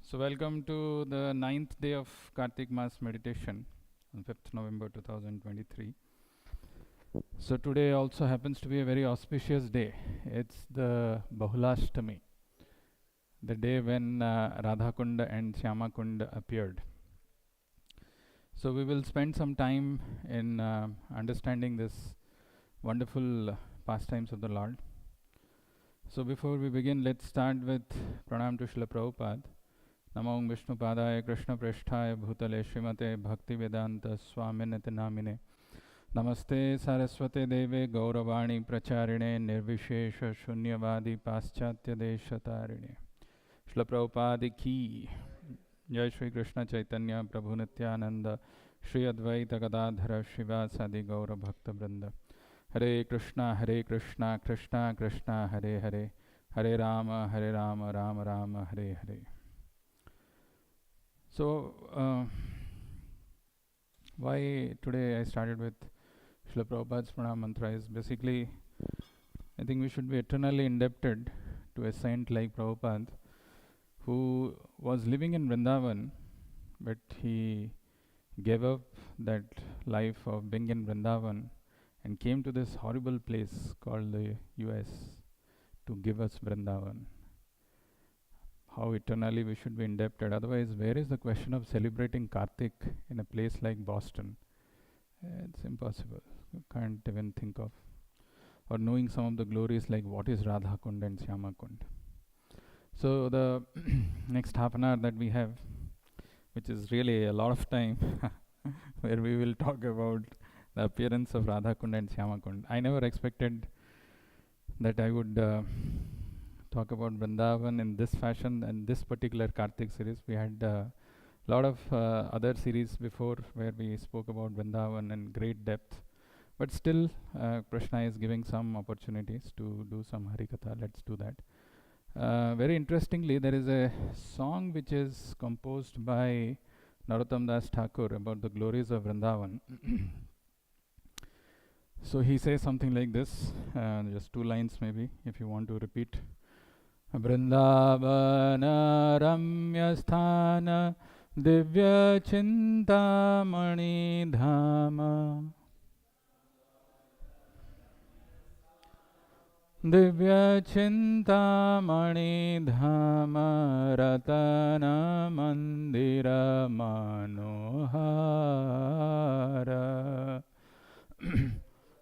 So welcome to the ninth day of Kartik Mass meditation on 5th November 2023. So today also happens to be a very auspicious day. It's the Bahulashtami, the day when Radha Kunda and Shyama Kunda appeared. So we will spend some time in understanding this wonderful pastimes of the Lord. So before we begin, let's start with Pranam to Srila Prabhupada. नमो विष्णुपादाय कृष्णप्रेष्ठाय भूतले श्रीमते भक्तिवेदान्त नामिने नमस्ते सारस्वते देवे गौरवाणी प्रचारिणे निर्विशेष शून्यवादी पाश्चात्य देशतारिणे श्रील प्रभुपाद की जय श्री कृष्ण चैतन्य प्रभु नित्यानंद श्री अद्वैत गदाधर शिवासादि गौर भक्त वृंद हरे Krishna Krishna Krishna Hare Hare Hare Ram Ram Ram Hare Hare. So, why today I started with Srila Prabhupada's Pranam Mantra is basically, I think we should be eternally indebted to a saint like Prabhupada, who was living in Vrindavan, but he gave up that life of being in Vrindavan and came to this horrible place called the US to give us Vrindavan. How eternally we should be indebted. Otherwise, where is the question of celebrating Kartik in a place like Boston? It's impossible. You can't even think of. Or knowing some of the glories like what is Radha Kund and Shyama Kund. So the next half an hour that we have, which is really a lot of time, where we will talk about the appearance of Radha Kund and Shyama Kund. I never expected that I would talk about Vrindavan in this fashion and this particular Kartik series. We had a lot of other series before where we spoke about Vrindavan in great depth, but still Krishna is giving some opportunities to do some Harikatha. Let's do that. Very interestingly, there is a song which is composed by Narottam Das Thakur about the glories of Vrindavan. So he says something like this, just two lines maybe if you want to repeat. Vrindavan रम्य स्थान दिव्य चिंतामणि धाम दिव्य चिंतामणि धाम रतन मंदिर मनोहर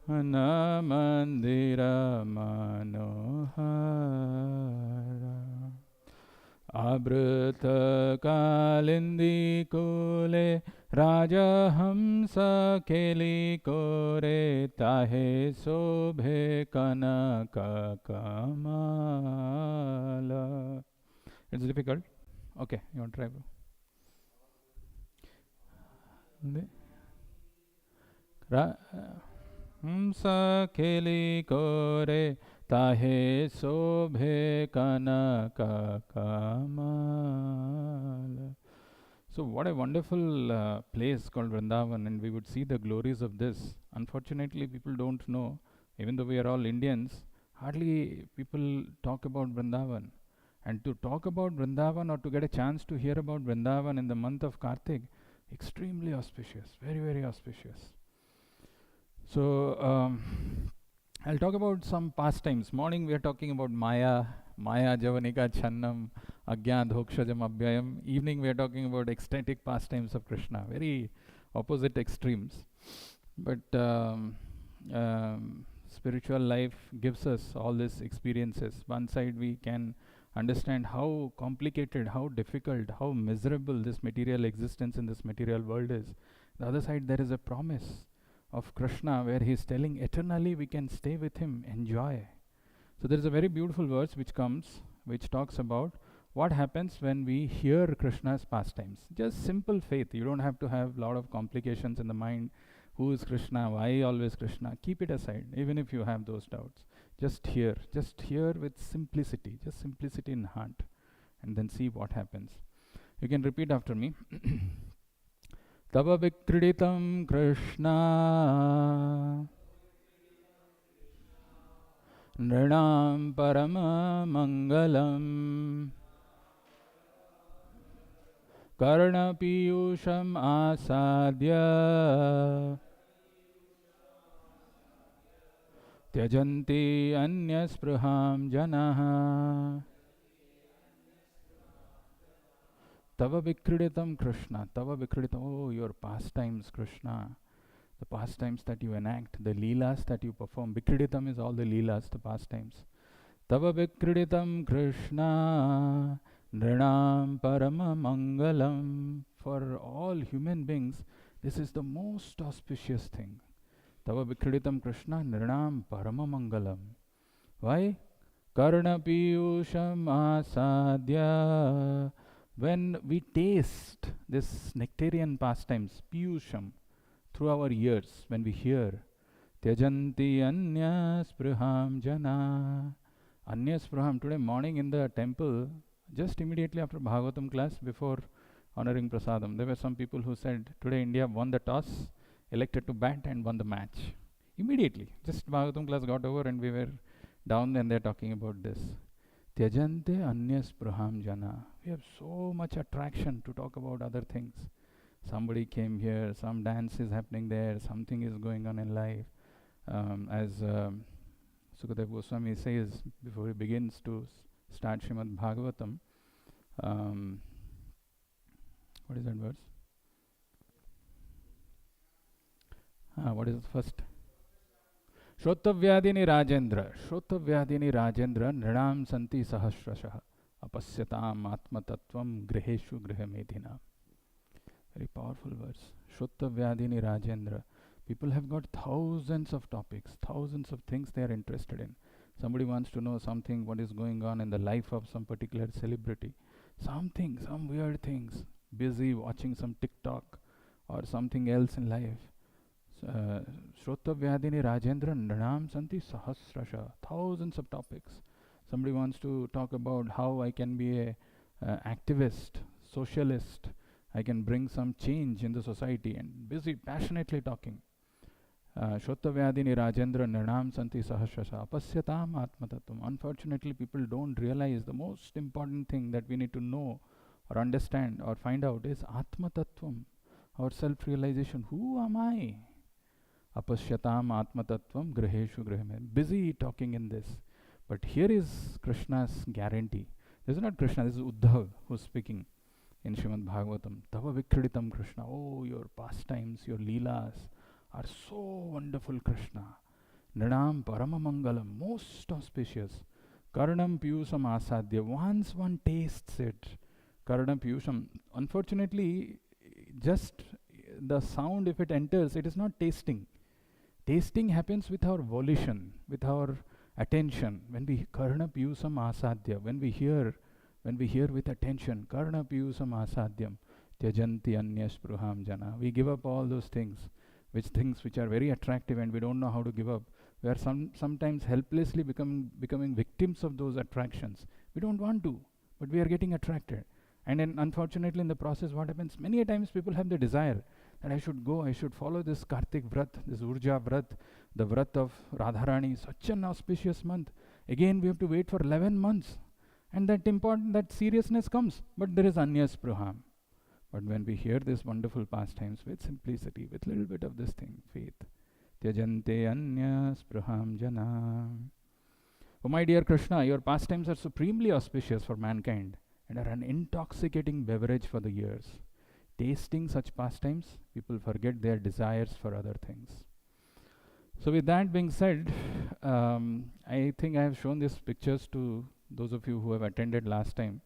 न मंदिर मनोहर आवृत कालिंदी कोले राजहंस केली कोरे ताहे शोभे कनक कमल. It's difficult. Okay, you want to try? हंस केली कोरे ताहे शोभे कनक कमल. So what a wonderful place called Vrindavan, and we would see the glories of this. Unfortunately, people don't know, even though we are all Indians, hardly people talk about Vrindavan. And to talk about Vrindavan or to get a chance to hear about Vrindavan in the month of Kartik, extremely auspicious, very, very auspicious. So I'll talk about some pastimes. Morning we are talking about Maya Javanika Channam, Agya Dhokshajam Abhyayam. Evening we are talking about ecstatic pastimes of Krishna. Very opposite extremes. But spiritual life gives us all these experiences. One side we can understand how complicated, how difficult, how miserable this material existence in this material world is. The other side there is a promise of Krishna where he is telling eternally we can stay with him, enjoy. So there is a very beautiful verse which comes, which talks about what happens when we hear Krishna's pastimes. Just simple faith. You don't have to have a lot of complications in the mind. Who is Krishna? Why always Krishna? Keep it aside, even if you have those doubts. Just hear with simplicity, just simplicity in heart, and then see what happens. You can repeat after me. तव विक्रीडितं कृष्ण नृणां परममङ्गलम् कर्णपीयूषम् आसाद्य त्यजन्ति अन्यस्पृहां जनाः तव विक्रीडितं Krishna, tava vikriditam, oh, your pastimes, Krishna, the pastimes that you enact, the leelas that you perform. Vikriditam is all the leelas, the pastimes. Tava vikriditam Krishna, nrinam parama mangalam. For all human beings, this is the most auspicious thing. Tava vikriditam Krishna, nrinam parama mangalam. Why? Karna piyusham asadya. When we taste this nectarian pastimes, piyusham, through our ears, when we hear, Tyajanti anya spriham jana. Anya spriham. Today morning in the temple, just immediately after Bhagavatam class, before honoring prasadam, there were some people who said, today India won the toss, elected to bat and won the match. Immediately. Just Bhagavatam class got over and we were down and they're talking about this. Tyajante anyas praham jana. We have so much attraction to talk about other things. Somebody came here, some dance is happening there, something is going on in life. As Sukadev Goswami says before he begins to start Srimad Bhagavatam, what is that verse? What is the first? Shrotavyadini Rajendra Nrinam Santi Sahasrashah Apasyatam Atma Tattvam Griheshu Grihamedhina. Very powerful verse. Shrotavyadini Rajendra. People have got thousands of topics, thousands of things they are interested in. Somebody wants to know something, what is going on in the life of some particular celebrity. Something, some weird things. Busy watching some TikTok or something else in life. Shrotavyadini Rajendra Nrinam Santi Sahasrasha. Thousands of topics. Somebody wants to talk about how I can be a activist, socialist. I can bring some change in the society, and busy, passionately talking. Shrotavyadini Rajendra Nrinam Santi Sahasrasha Apasyatam Atmatattvam. Unfortunately, people don't realize the most important thing that we need to know or understand or find out is Atmatattvam, our self-realization. Who am I? Apashyatam Atmatattvam Griheshu Grihame. Busy talking in this. But here is Krishna's guarantee. This is not Krishna, this is Uddhav who's speaking in Srimad Bhagavatam. Tava Vikriditam Krishna. Oh, your pastimes, your leelas are so wonderful, Krishna. Nrinam Paramamangalam, most auspicious. Karanam Piyusam Asadya. Once one tastes it, Karanam Piyusam. Unfortunately, just the sound, if it enters, it is not tasting. Tasting happens with our volition, with our attention. When we Karna Piyusam Asadya, when we hear with attention, Karna Piyusam Asadyam, Tyajanti Anyas Pruham Jana. We give up all those things which are very attractive and we don't know how to give up. We are sometimes helplessly becoming victims of those attractions. We don't want to, but we are getting attracted. And then unfortunately in the process what happens, many a times people have the desire that I should follow this Kartik Vrat, this Urja Vrat, the Vrat of Radharani, such an auspicious month. Again we have to wait for 11 months. And that seriousness comes. But there is Anyas Pruham. But when we hear these wonderful pastimes with simplicity, with little bit of this thing, faith, Tyajante Anyas Pruham Jana. Oh my dear Krishna, your pastimes are supremely auspicious for mankind and are an intoxicating beverage for the ears. Tasting such pastimes, people forget their desires for other things. So with that being said, I think I have shown these pictures to those of you who have attended last time.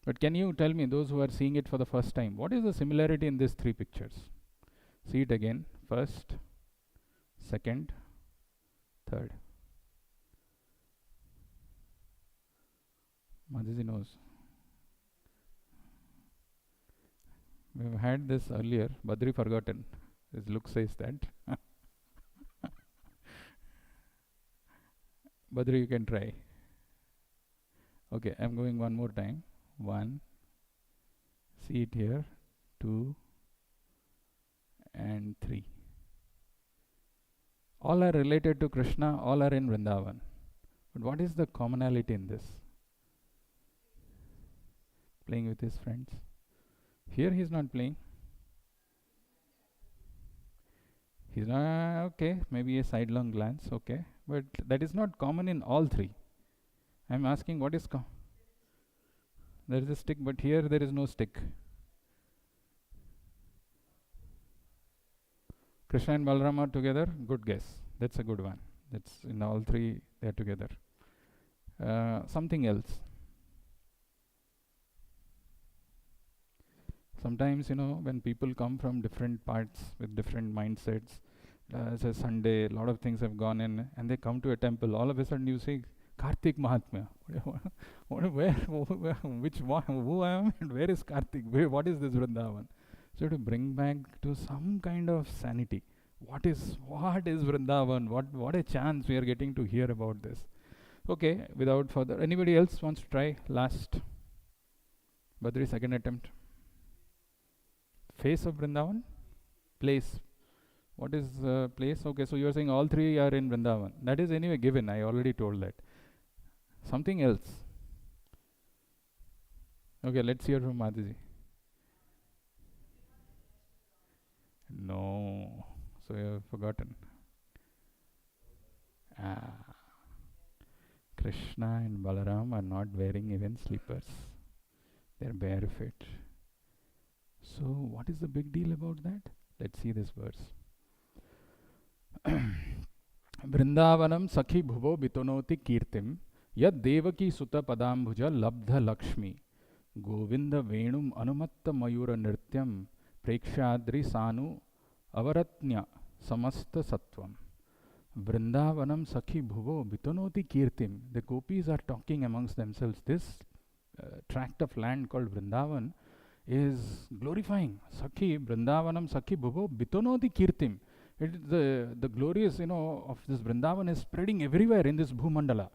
But can you tell me, those who are seeing it for the first time, what is the similarity in these three pictures? See it again. First, second, third. Madhiji knows. We have had this earlier. Badri forgotten. His look says that. Badri, you can try. Okay, I'm going one more time. 1. See it here. 2. And 3. All are related to Krishna. All are in Vrindavan. But what is the commonality in this? Playing with his friends. Here he's not playing. He's not, okay, maybe a sidelong glance, okay. But that is not common in all three. I'm asking what is there is a stick, but here there is no stick. Krishna and Balaram are together, good guess. That's a good one. That's in all three, they're together. Something else. Sometimes, when people come from different parts with different mindsets, it's a Sunday, a lot of things have gone in, and they come to a temple, all of a sudden you say, Kartik Mahatmya. Where, which one, who I am, and where is Kartik? What is this Vrindavan? So to bring back to some kind of sanity. What is Vrindavan? What a chance we are getting to hear about this. Okay, without further, anybody else wants to try last? Badri, second attempt. Face of Vrindavan? Place. What is place? Okay, so you are saying all three are in Vrindavan. That is anyway given. I already told that. Something else. Okay, let's hear from Madhiji. No. So you have forgotten. Krishna and Balaram are not wearing even slippers. They're barefoot. So what is the big deal about that? Let's see this verse. Vrindavanam sakhi bhuvo bitonoti kirtim yad devaki sutta padambhuja labdha lakshmi govinda venum anumatta mayura nrityam prekshadri sanu avaratnya samasta sattvam. Vrindavanam sakhi bhuvo bitonoti kirtim. The gopis are talking amongst themselves. This tract of land called Vrindavan is glorifying. Sakhi, Vrindavanam Sakhi Bhuvo Bitonoti Kirtim. The glories, of this Vrindavan is spreading everywhere in this Bhumandala.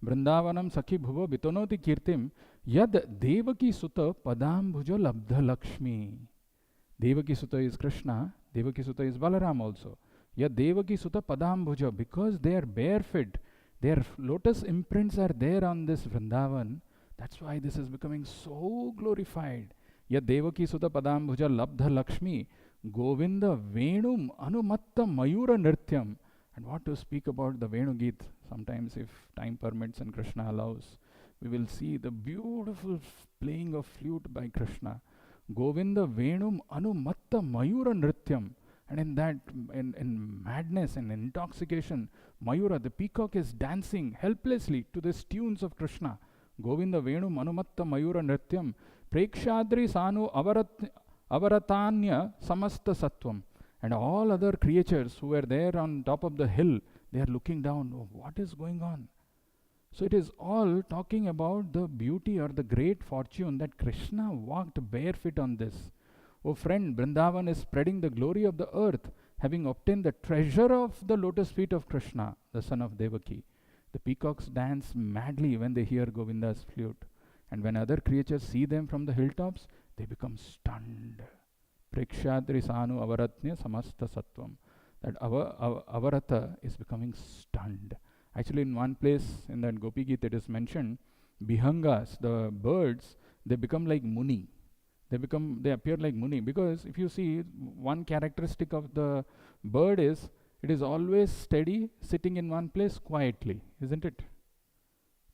Vrindavanam Sakhi Bhuvo Bitonoti Kirtim Yad Devaki Sutta Padambhuja Labdha Lakshmi. Devaki Sutta is Krishna, Devaki Sutta is Balaram also. Yad Devaki Sutta Padambhuja, because they are barefoot, their lotus imprints are there on this Vrindavan. That's why this is becoming so glorified. Yad Devaki Sutta Padambhuja Labdha Lakshmi Govinda Venum Anumatta Mayura Nrityam. And what to speak about the Venu Geet? Sometimes, if time permits and Krishna allows, we will see the beautiful playing of flute by Krishna. Govinda Venum Anumatta Mayura Nrityam. And in that, in madness and intoxication, Mayura, the peacock, is dancing helplessly to these tunes of Krishna. Govinda Venum Anumatta Mayura Nrityam Prekshadri Sanu Avaratanya Samasta Sattvam. And all other creatures who were there on top of the hill, they are looking down. Oh, what is going on? So it is all talking about the beauty or the great fortune that Krishna walked barefoot on this. Oh friend, Vrindavan is spreading the glory of the earth, having obtained the treasure of the lotus feet of Krishna, the son of Devaki. The peacocks dance madly when they hear Govinda's flute. And when other creatures see them from the hilltops, they become stunned. Prekshadri Sanu Avaratnya Samasta Sattvam. That Avarata is becoming stunned. Actually, in one place in that Gopi Geet it is mentioned, Bihangas, the birds, they become like Muni. They appear like Muni, because if you see, one characteristic of the bird is, it is always steady, sitting in one place quietly, isn't it?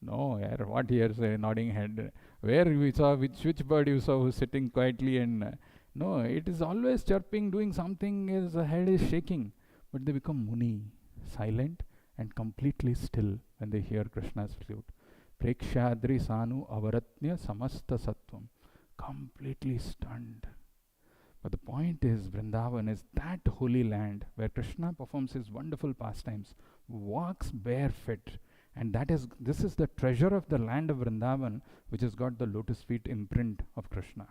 No, what here say, nodding head. Where we saw, which bird you saw who's sitting quietly and, no, it is always chirping, doing something, his head is shaking. But they become Muni, silent and completely still when they hear Krishna's flute. Prekshadri Sanu Avaratnya Samasta Sattvam. Completely stunned. But the point is, Vrindavan is that holy land where Krishna performs his wonderful pastimes, walks barefoot. And this is the treasure of the land of Vrindavan, which has got the lotus feet imprint of Krishna.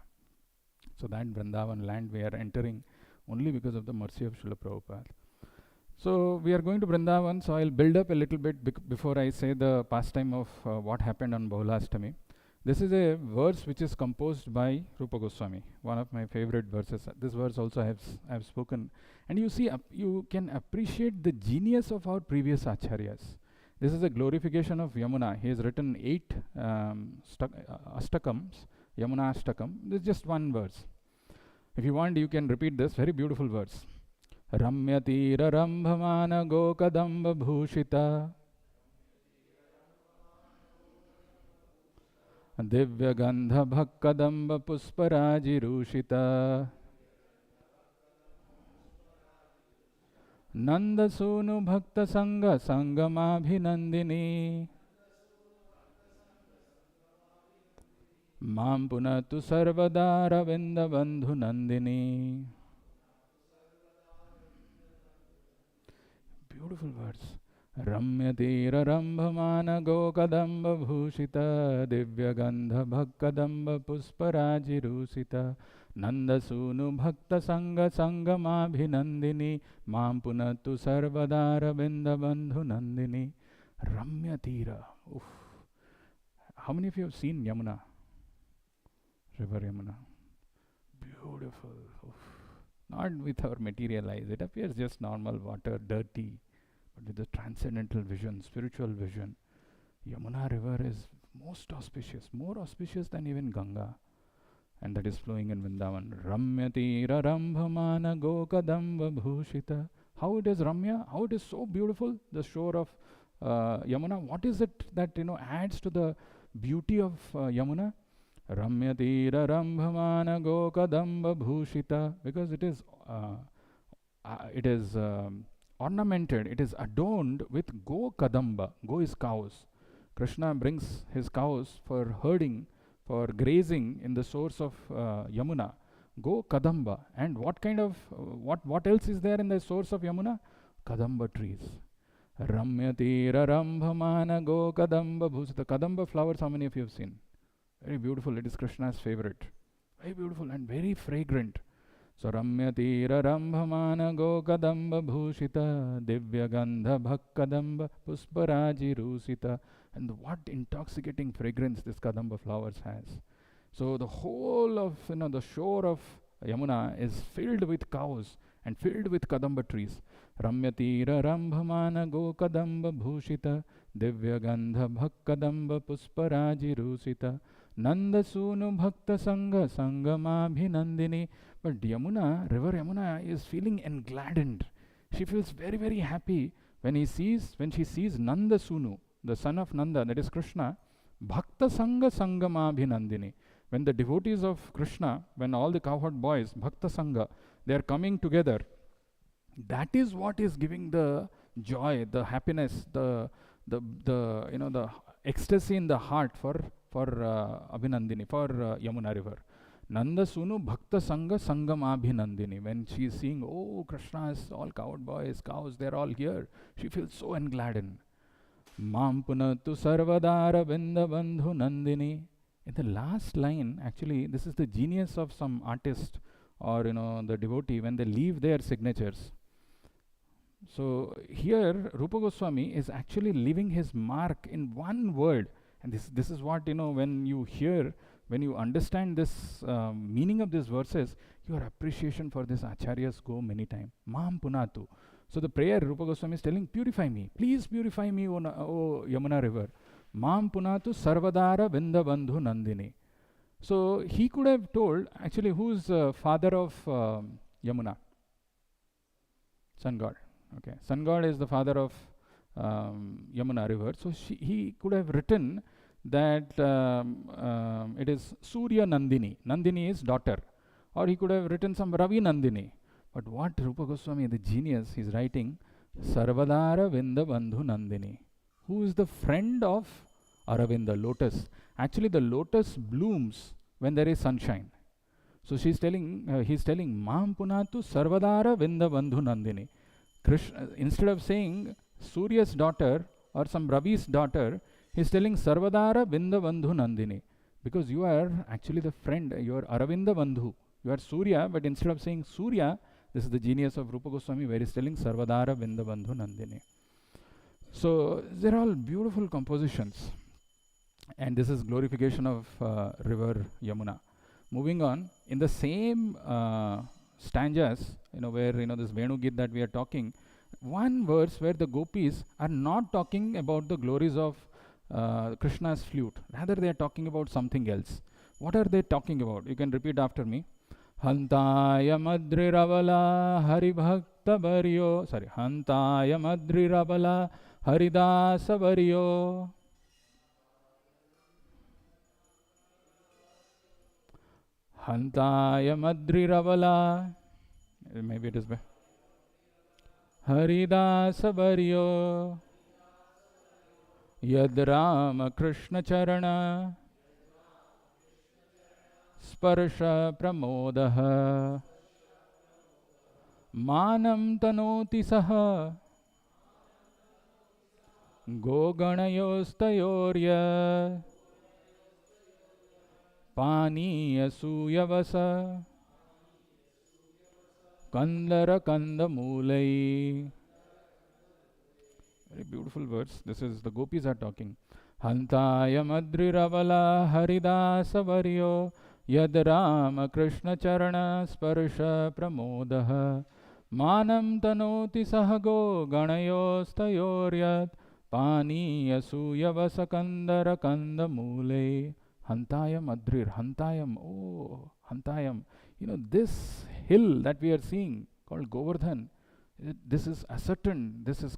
So that Vrindavan land we are entering only because of the mercy of Srila Prabhupada. So we are going to Vrindavan, so I'll build up a little bit before I say the pastime of what happened on Bahulastami. This is a verse which is composed by Rupa Goswami, one of my favorite verses. This verse also I have spoken. And you see, you can appreciate the genius of our previous acharyas. This is a glorification of Yamuna. He has written 8 Astakams, Yamuna Astakam. This is just one verse. If you want, you can repeat this very beautiful verse. Ramyatira rambhamana gokadamba bhushita Divya Gandha Bhakkadamba Pusparajirushita Nanda Sunu Bhakta Sangha Sangamabhinandini Mam Punatu Sarvadara Vinda Bandhu Nandini. Beautiful words. Ramyatira rambhamana gokadamba bhushita divya gandha bhakkadamba pusparajirusita nanda sunu bhakta sanga sangamabhinandini mam punatu sarvadara binda bandhu nandini. Ramyatira. Oof. How many of you have seen Yamuna? River Yamuna. Beautiful. Oof. Not with our material eyes. It appears just normal water, dirty. But with the transcendental vision, spiritual vision, Yamuna river is most auspicious, more auspicious than even Ganga. And that is flowing in Vrindavan. Ramyatira rambhamana gokadamba bhushita. How it is Ramya? How it is so beautiful, the shore of Yamuna. What is it that adds to the beauty of Yamuna? Ramyatira rambhamana gokadamba bhushita. Because it is ornamented, it is adorned with go kadamba. Go is cows. Krishna brings his cows for herding, for grazing in the source of Yamuna. Go kadamba. And what kind of, what else is there in the source of Yamuna? Kadamba trees. Ramyatira rambhamana go kadamba bhusita. Kadamba flowers, how many of you have seen? Very beautiful. It is Krishna's favorite. Very beautiful and very fragrant. So Ramyatira rambhamana gokadamba bhushita divya gandha bhakkadamba pusparajirusita. And what intoxicating fragrance this kadamba flowers has. So the whole of the shore of Yamuna is filled with cows and filled with kadamba trees. Ramyatira rambhamana gokadamba bhushita divya gandha bhakkadamba pusparajirusita Nanda Sunu Bhakta Sangha Sangamabhinandini. But Yamuna, river Yamuna, is feeling engladdened. She feels very, very happy when she sees Nanda Sunu, the son of Nanda, that is Krishna, Bhakta Sangha Sangamabhinandini. When the devotees of Krishna, when all the cowherd boys, Bhakta Sangha, they are coming together, that is what is giving the joy, the happiness, the ecstasy in the heart for Abhinandini, for Yamuna river. Nanda Sunu Bhakta Sangha Sangam Abhinandini. When she is seeing, oh, Krishna's all cowherd boys, cows, they're all here, she feels so engladdened. Mam Punatu Sarvadara Binda Bandhu Nandini. In the last line, actually, this is the genius of some artist or the devotee when they leave their signatures. So here, Rupa Goswami is actually leaving his mark in one word. And this is what, when you hear, when you understand this meaning of these verses, your appreciation for this acharyas go many times. Mam Punatu. So the prayer, Rupa Goswami is telling, purify me. Please purify me, O Yamuna river. Mam Punatu Sarvadara Vinda Bandhu Nandini. So he could have told, actually, who's father of Yamuna? Sun God. Okay. Sun God is the father of Yamuna river. So he could have written that it is Surya Nandini. Nandini is daughter. Or he could have written some Ravi Nandini. But what Rupa Goswami, the genius, is writing Sarvadara Vinda Bandhu Nandini. Who is the friend of Aravinda, lotus. Actually, the lotus blooms when there is sunshine. So he's telling Mam Punatu Sarvadara Vinda Bandhu Nandini. Krishna, instead of saying Surya's daughter or some Ravi's daughter, he's telling Sarvadara Vinda Bandhu Nandini. Because you are actually the friend, you are Aravinda Bandhu. You are Surya, but instead of saying Surya, this is the genius of Rupa Goswami where he's telling Sarvadara Vinda Bandhu Nandini. So they're all beautiful compositions. And this is glorification of river Yamuna. Moving on, in the same stanzas, where this Venu Git that we are talking, one verse where the gopis are not talking about the glories of Krishna's flute. Rather, they are talking about something else. What are they talking about? You can repeat after me. Hantaya Madriravela Haribhakta Varyo. Sorry, Hantaya Madriravela Haridasa Varyo. Hantaya Madriravela. Maybe it is better. Haridasa Varyo. Yad Rama Krishna Charana Sparsha Pramodaha Manam Tanoti Saha Goganayostayorya Pani Asuyavasa Kandara Kandamulai. Very beautiful words. This is the gopis are talking. Hantaya Madriravala Haridasa Varyo Yad Rama Krishna Charana Sparsha Pramodaha Manam Tanoti Sahago Ganayostayoryat Pani Asuyavasa Kandara Kandamule. Hantayam Adrir, Hantayam, oh, Hantayam. You know, this hill that we are seeing called Govardhan, this is ascertained, this is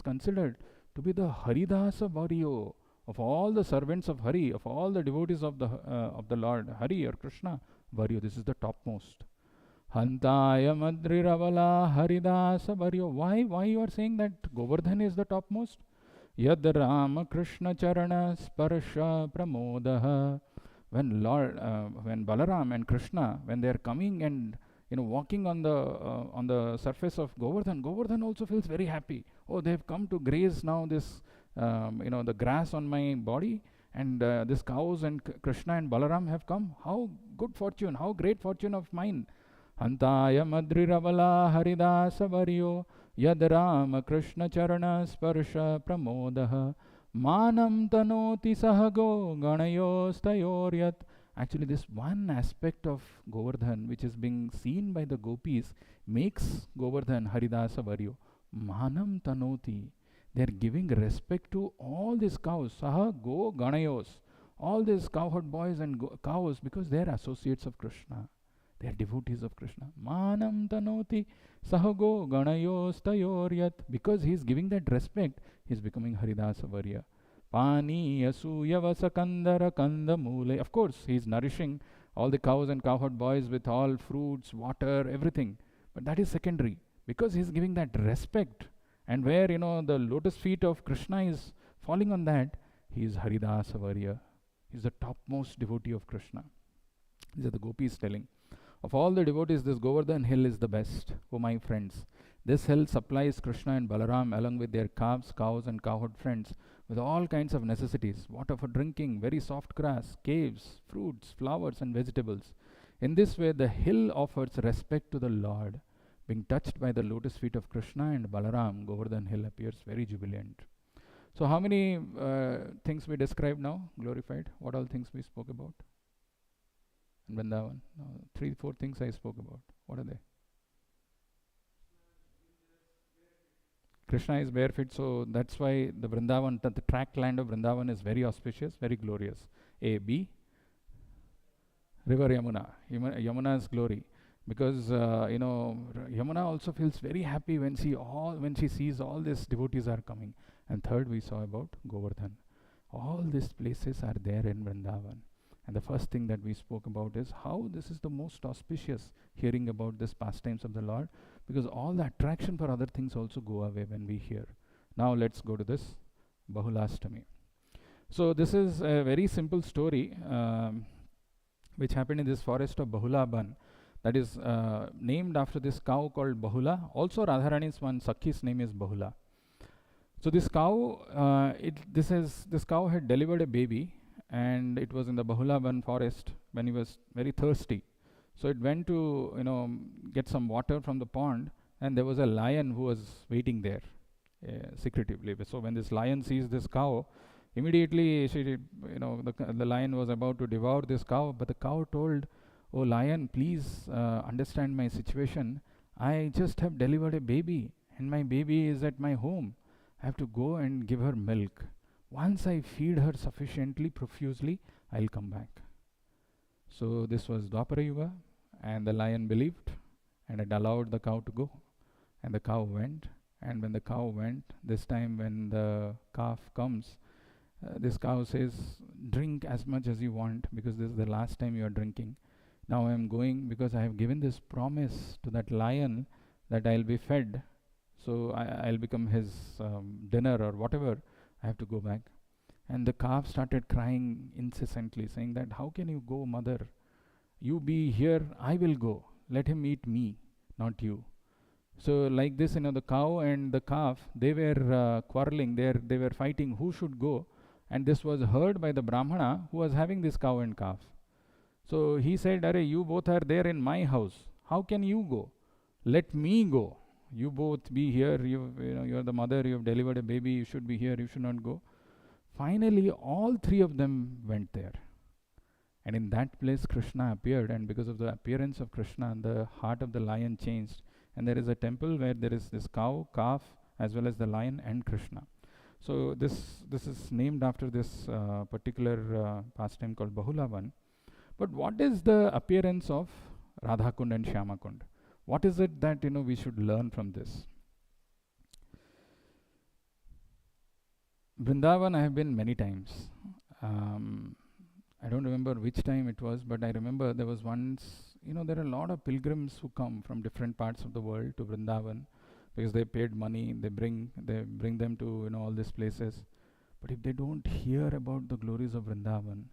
considered to be the Haridasa Varyo of all the servants of Hari, of all the devotees of the Lord, Hari or Krishna, Varyo, this is the topmost. Hantaya Madriravala Haridasa Varyo. Why you are saying that Govardhan is the topmost? Yad Rama Krishna Charana Sparsha Pramodaha. When Balaram and Krishna, when they are coming and walking on the surface of Govardhan, Govardhan also feels very happy. Oh, they have come to graze now this the grass on my body, and this cows and Krishna and Balaram have come. How good fortune, how great fortune of mine. Hantaya Madriravala Haridasa Varyo Yad Rama Krishna Charana Sparsha Pramodaha Manam Tanoti Sahago Ganayostayoryat. Actually, this one aspect of Govardhan which is being seen by the gopis makes Govardhan Haridasa Varyo. Manam Tanoti. They are giving respect to all these cows. Saha Go Ganayos. All these cowherd boys and cows, because they are associates of Krishna. They are devotees of Krishna. Manam Tanoti Sahago Ganayostayoryat. Because he is giving that respect, he is becoming Haridasa Varya. Pani Asuyavasa Kandara Kandamule. Of course, he is nourishing all the cows and cowherd boys with all fruits, water, everything. But that is secondary. Because he is giving that respect. And where, the lotus feet of Krishna is falling on that, he is Haridasa Varya. He is the topmost devotee of Krishna. These are the gopis telling. Of all the devotees, this Govardhan hill is the best, oh my friends. This hill supplies Krishna and Balaram along with their calves, cows and cowherd friends with all kinds of necessities, water for drinking, very soft grass, caves, fruits, flowers and vegetables. In this way, the hill offers respect to the Lord. Being touched by the lotus feet of Krishna and Balaram, Govardhan hill appears very jubilant. So how many things we described now, glorified? What all things we spoke about? In Vrindavan? 3-4 things I spoke about. What are they? Krishna is bare feet, so that's why the Vrindavan, the tract land of Vrindavan is very auspicious, very glorious. A. B. River Yamuna. Yamuna's glory. Because Yamuna also feels very happy when she sees all these devotees are coming. And third, we saw about Govardhan. All these places are there in Vrindavan. And the first thing that we spoke about is how this is the most auspicious, hearing about this pastimes of the Lord, because all the attraction for other things also go away when we hear. Now let's go to this Bahulastami. So this is a very simple story which happened in this forest of Bahulaban, that is named after this cow called Bahula. Also Radharani's one Sakhi's name is Bahula. So this cow, this cow had delivered a baby, and it was in the Bahulaban forest when he was very thirsty. So it went to get some water from the pond, and there was a lion who was waiting there secretively. So when this lion sees this cow, immediately the lion was about to devour this cow, but the cow told, "Oh lion, please understand my situation. I just have delivered a baby, and my baby is at my home. I have to go and give her milk. Once I feed her sufficiently, profusely, I'll come back." So this was Dwapara Yuga, And the lion believed and it allowed the cow to go. And the cow went. And when the cow went, this time when the calf comes, this cow says, drink as much as you want because this is the last time you are drinking. Now I am going because I have given this promise to that lion that I'll be fed. So I'll become his dinner or whatever. I have to go back. And the calf started crying incessantly, saying that, how can you go, mother? You be here, I will go. Let him eat me, not you. So like this, the cow and the calf, they were quarreling, they were fighting who should go. And this was heard by the Brahmana who was having this cow and calf. So he said, Arey, you both are there in my house. How can you go? Let me go. You both be here. You're the mother. You have delivered a baby. You should be here. You should not go. Finally, all three of them went there. And in that place, Krishna appeared. And because of the appearance of Krishna, the heart of the lion changed. And there is a temple where there is this cow, calf, as well as the lion and Krishna. So this is named after this particular pastime called Bahulavan. But what is the appearance of Radhakund and Shyamakund? What is it that we should learn from this? Vrindavan I have been many times. I don't remember which time it was, but I remember there was once, there are a lot of pilgrims who come from different parts of the world to Vrindavan because they paid money, they bring them to all these places. But if they don't hear about the glories of Vrindavan,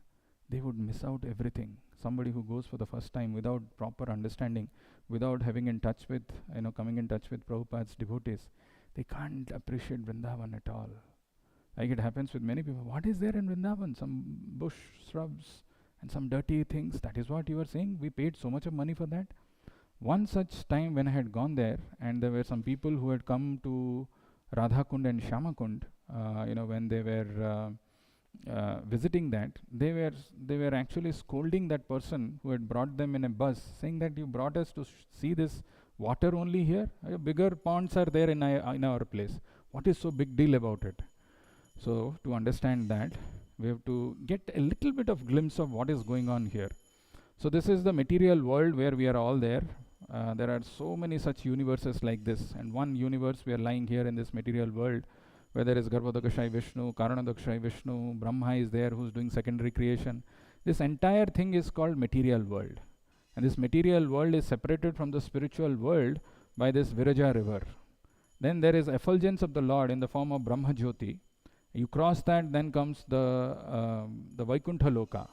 they would miss out everything. Somebody who goes for the first time without proper understanding, without having in touch with, coming in touch with Prabhupada's devotees, they can't appreciate Vrindavan at all. Like it happens with many people. What is there in Vrindavan? Some bush, shrubs, and some dirty things. That is what you were saying? We paid so much of money for that? One such time when I had gone there, and there were some people who had come to Radhakund and Shyamakund, when they were visiting that, they were actually scolding that person who had brought them in a bus, saying that you brought us to see this water only here? Bigger ponds are there in our place. What is so big deal about it? So to understand that, we have to get a little bit of glimpse of what is going on here. So this is the material world where we are all there. There are so many such universes like this, and one universe we are lying here in this material world, where there is Garbhodakashai Vishnu, Karanadakashai Vishnu, Brahma is there who's doing secondary creation. This entire thing is called material world. And this material world is separated from the spiritual world by this Viraja river. Then there is effulgence of the Lord in the form of Brahma Jyoti. You cross that, then comes the Vaikuntha Loka.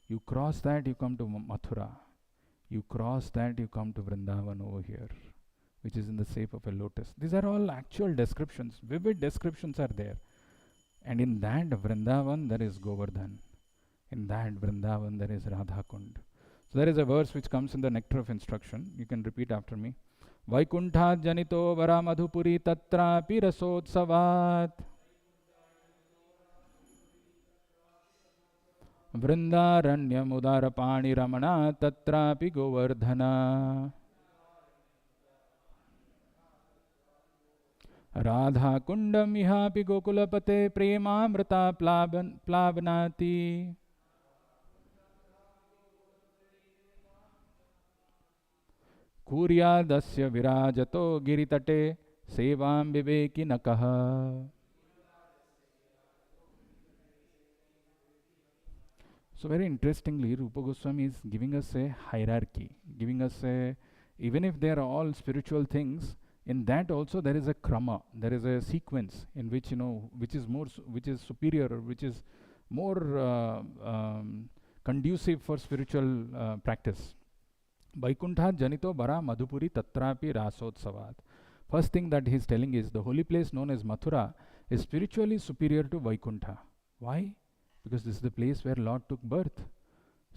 You cross that, you come to Mathura. You cross that, you come to Vrindavan over here, which is in the shape of a lotus. These are all actual descriptions. Vivid descriptions are there. And in that Vrindavan, there is Govardhan. In that Vrindavan, there is Radhakund. So there is a verse which comes in the Nectar of Instruction. You can repeat after me. Vaikuntha janito vara madhupuri tatra pirasotsavat. Vrindaranya mudara pani ramana tatrapi Govardhana. Radha kundam ihapi gokulapate premamrita plavnati. Kuryadasya virajato giritate sevam viveki nakaha. So very interestingly, Rupa Goswami is giving us a hierarchy, giving us even if they are all spiritual things, in that also there is a krama, there is a sequence in which, which is superior, or which is more conducive for spiritual practice. Vaikuntha janito bara madhupuri tatrapi rasotsavat. First thing that he is telling is the holy place known as Mathura is spiritually superior to Vaikuntha. Why? Because this is the place where Lord took birth.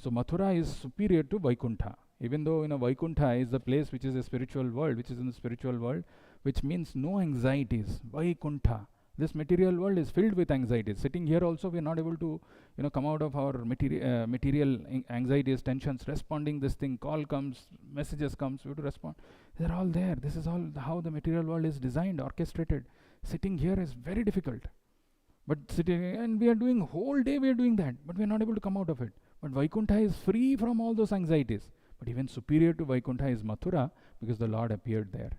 So Mathura is superior to Vaikuntha. Even though Vaikuntha is the place which is a spiritual world, which is in the spiritual world, which means no anxieties. Vaikuntha. This material world is filled with anxieties. Sitting here also, we are not able to come out of our material anxieties, tensions, responding this thing, call comes, messages comes, we have to respond. They're all there. This is all how the material world is designed, orchestrated. Sitting here is very difficult. But sitting, and we are doing whole day, we are doing that, but we are not able to come out of it. But Vaikuntha is free from all those anxieties. But even superior to Vaikuntha is Mathura, because the Lord appeared there.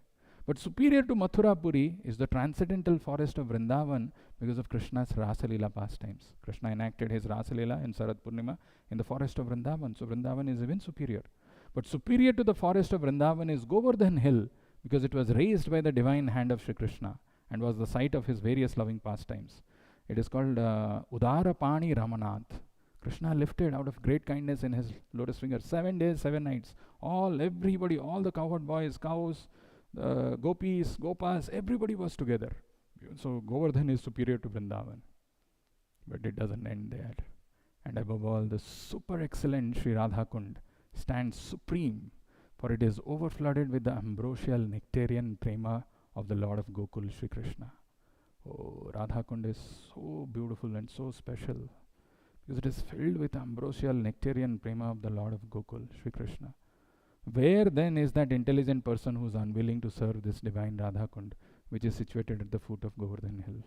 But superior to Mathura Puri is the transcendental forest of Vrindavan, because of Krishna's Rasalila pastimes. Krishna enacted his Rasalila in Sarad Purnima in the forest of Vrindavan. So Vrindavan is even superior. But superior to the forest of Vrindavan is Govardhan Hill, because it was raised by the divine hand of Sri Krishna and was the site of his various loving pastimes. It is called Udarapani Ramanath. Krishna lifted out of great kindness in his lotus finger 7 days, 7 nights. Everybody, all the cowherd boys, cows, gopis, gopas, everybody was together. So Govardhan is superior to Vrindavan. But it doesn't end there. And above all, the super excellent Sri Radhakund stands supreme, for it is overflooded with the ambrosial nectarian prema of the Lord of Gokul, Sri Krishna. Oh, Radhakund is so beautiful and so special, because it is filled with ambrosial nectarian prema of the Lord of Gokul, Sri Krishna. Where then is that intelligent person who is unwilling to serve this divine Radhakund, which is situated at the foot of Govardhan Hill?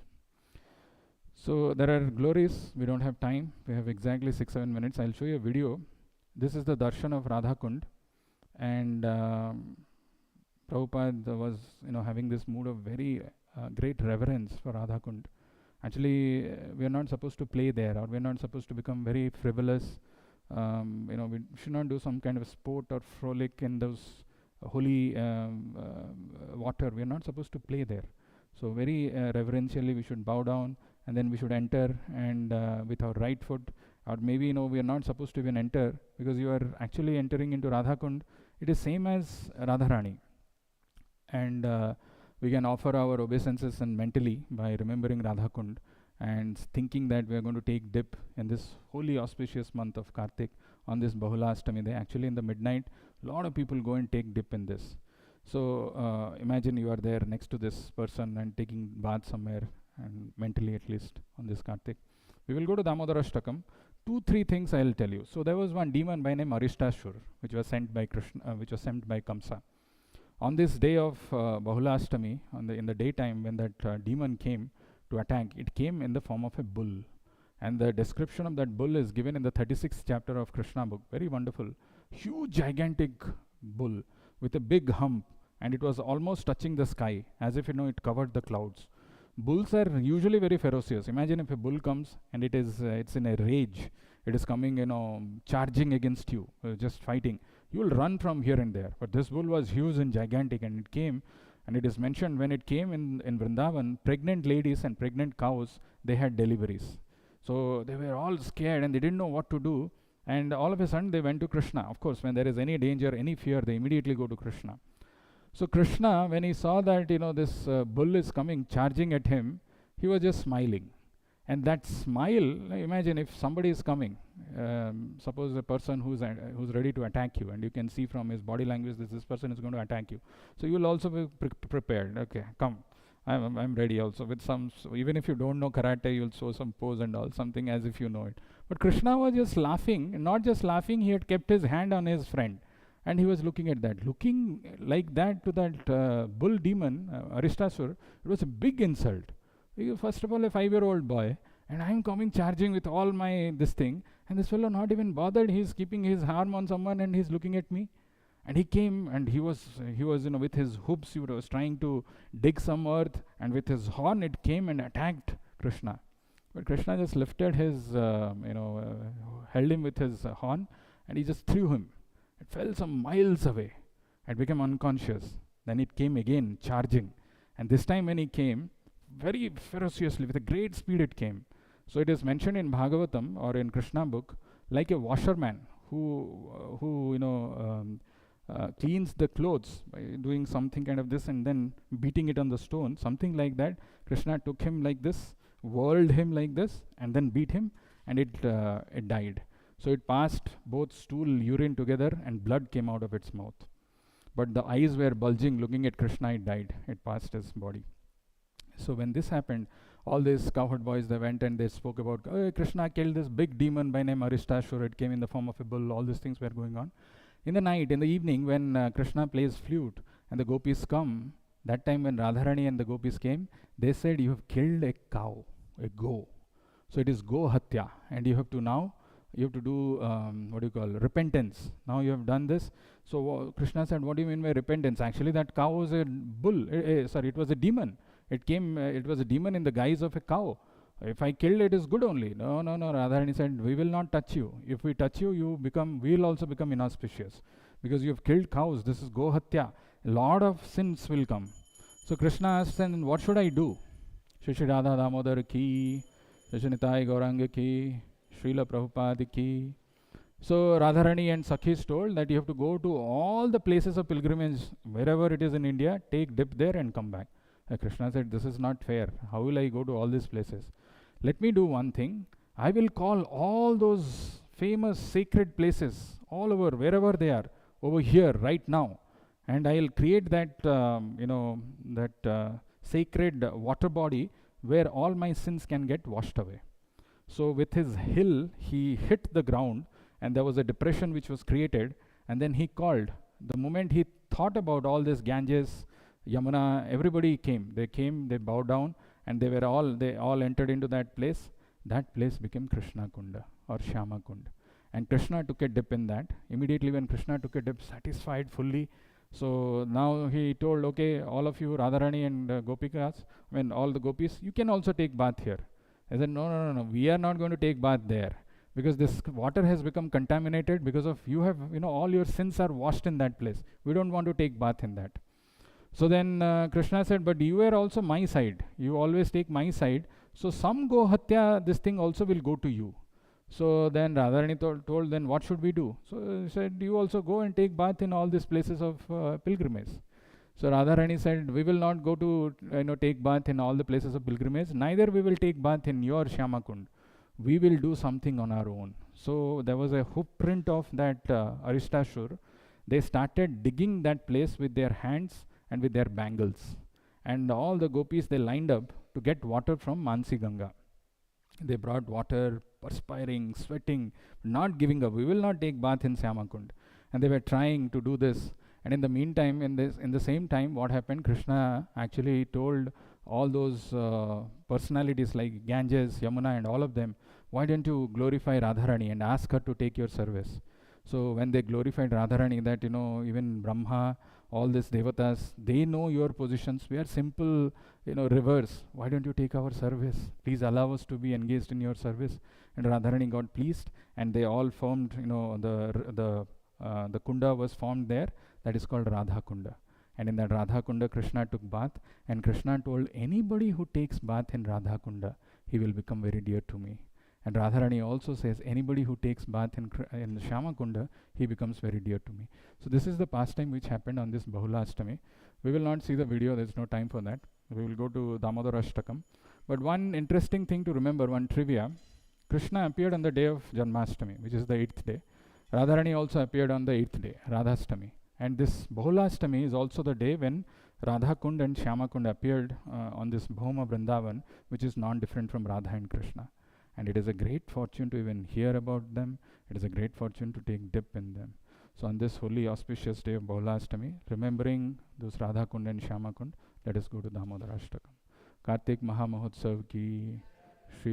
So there are glories. We don't have time. We have exactly 6-7 minutes. I'll show you a video. This is the darshan of Radhakund, and Prabhupada was, having this mood of very great reverence for Radhakund. Actually, we are not supposed to play there, or we are not supposed to become very frivolous. We should not do some kind of sport or frolic in those holy water. We are not supposed to play there. So very reverentially we should bow down, and then we should enter, and with our right foot, or maybe we are not supposed to even enter, because you are actually entering into Radhakund. It is same as Radharani, and we can offer our obeisances and mentally by remembering Radhakund and thinking that we are going to take dip in this holy auspicious month of Kartik on this Bahulastami day. Actually in the midnight, a lot of people go and take dip in this. So imagine you are there next to this person and taking bath somewhere, and mentally at least on this Kartik. We will go to Damodarashtakam. 2-3 things I will tell you. So there was one demon by name Aristashur, which was sent by Krishna, which was sent by Kamsa. On this day of Bahulastami, in the daytime, when that demon came to attack, it came in the form of a bull. And the description of that bull is given in the 36th chapter of Krishna book. Very wonderful. Huge, gigantic bull with a big hump, and it was almost touching the sky, as if it covered the clouds. Bulls are usually very ferocious. Imagine if a bull comes and it's in a rage. It is coming, charging against you, just fighting. You will run from here and there. But this bull was huge and gigantic, and it came, and it is mentioned when it came in Vrindavan, pregnant ladies and pregnant cows, they had deliveries. So they were all scared and they didn't know what to do. And all of a sudden they went to Krishna. Of course, when there is any danger, any fear, they immediately go to Krishna. So Krishna, when he saw that this bull is coming, charging at him, he was just smiling. And that smile, imagine if somebody is coming, suppose a person who's ready to attack you, and you can see from his body language this person is going to attack you. So you will also be prepared. Okay, come, I'm ready also with some, so even if you don't know karate, you'll show some pose and all, something as if you know it. But Krishna was just laughing, not just laughing, he had kept his hand on his friend. And he was looking at that, looking like that to that bull demon, Aristashur. It was a big insult. First of all, a 5-year-old boy, and I'm coming charging with all my this thing, and this fellow not even bothered. He's keeping his arm on someone and he's looking at me. And he came, and he was with his hooves, he was trying to dig some earth, and with his horn it came and attacked Krishna. But Krishna just lifted his, held him with his horn, and he just threw him. It fell some miles away and became unconscious. Then it came again, charging. And this time when he came, very ferociously, with a great speed it came. So it is mentioned in Bhagavatam or in Krishna book, like a washerman who cleans the clothes by doing something kind of this and then beating it on the stone, something like that. Krishna took him like this, whirled him like this, and then beat him, and it died. So it passed both stool, urine together, and blood came out of its mouth. But the eyes were bulging, looking at Krishna, it died. It passed his body. So when this happened, all these cowherd boys, they went and they spoke about, oh, Krishna killed this big demon by name Aristashur. It came in the form of a bull. All these things were going on. In the night, in the evening, when Krishna plays flute and the gopis come, that time when Radharani and the gopis came, they said, you have killed a cow, a go. So it is go hatya, and you have to now you have to do what do you call repentance. Now you have done this. So Krishna said, what do you mean by repentance? Actually, that cow was a bull. Sorry, it was a demon. It came. It was a demon in the guise of a cow. If I killed it, is good only. No, no, no. Radharani said, we will not touch you. If we touch you, we will also become inauspicious, because you have killed cows. This is gohatya. A lot of sins will come. So Krishna asked, then what should I do? Shri Radha Damodar ki, Shri Nitai Gauranga ki, Srila Prabhupada ki. So Radharani and Sakhis told that you have to go to all the places of pilgrimage, wherever it is in India, take dip there and come back. Krishna said, this is not fair. How will I go to all these places? Let me do one thing. I will call all those famous sacred places all over, wherever they are, over here right now. And I'll create that, sacred water body where all my sins can get washed away. So with his hill, he hit the ground, and there was a depression which was created, and then he called. The moment he thought about all this, Ganges, Yamuna, everybody came. They bowed down, and they all entered into that place. That place became Krishna Kunda or Shyama Kund. And Krishna took a dip in that. Immediately when Krishna took a dip, satisfied fully. So now he told, okay, all of you, Radharani and Gopikas, all the gopis, you can also take bath here. I said, no, we are not going to take bath there, because this water has become contaminated because of you have, all your sins are washed in that place. We don't want to take bath in that. So then Krishna said, but you are also my side. You always take my side. So some gohatya, this thing also will go to you. So then Radharani told, then what should we do? So he said, you also go and take bath in all these places of pilgrimage. So Radharani said, we will not go to take bath in all the places of pilgrimage. Neither we will take bath in your Shyama Kund. We will do something on our own. So there was a hoof print of that Aristashur. They started digging that place with their hands and with their bangles. And all the gopis, they lined up to get water from Mansi Ganga. They brought water, perspiring, sweating, not giving up. We will not take bath in Syamakund. And they were trying to do this. And in the meantime, in the same time, what happened? Krishna actually told all those personalities like Ganges, Yamuna, and all of them, why don't you glorify Radharani and ask her to take your service? So when they glorified Radharani, that even Brahma, all these devatas, they know your positions. We are simple, rivers. Why don't you take our service? Please allow us to be engaged in your service. And Radharani got pleased, and they all formed, the kunda was formed there. That is called Radha Kunda. And in that Radha Kunda, Krishna took bath, and Krishna told, anybody who takes bath in Radha Kunda, he will become very dear to me. And Radharani also says, anybody who takes bath in Shyama Kunda, he becomes very dear to me. So this is the pastime which happened on this Bahulashtami. We will not see the video, there's no time for that. We will go to Damodar Ashtakam. But one interesting thing to remember, one trivia, Krishna appeared on the day of Janmashtami, which is the 8th day. Radharani also appeared on the 8th day, Radhashtami. And this Bahulashtami is also the day when Radha Kund and Shyama Kund appeared on this Bhoma Vrindavan, which is non-different from Radha and Krishna. And it is a great fortune to even hear about them. It is a great fortune to take dip in them. So on this holy auspicious day of Bahulashtami, remembering those Radha Kund and Shyama Kund, let us go to Damodar Ashtakam. Kartik Mahamahotsav ki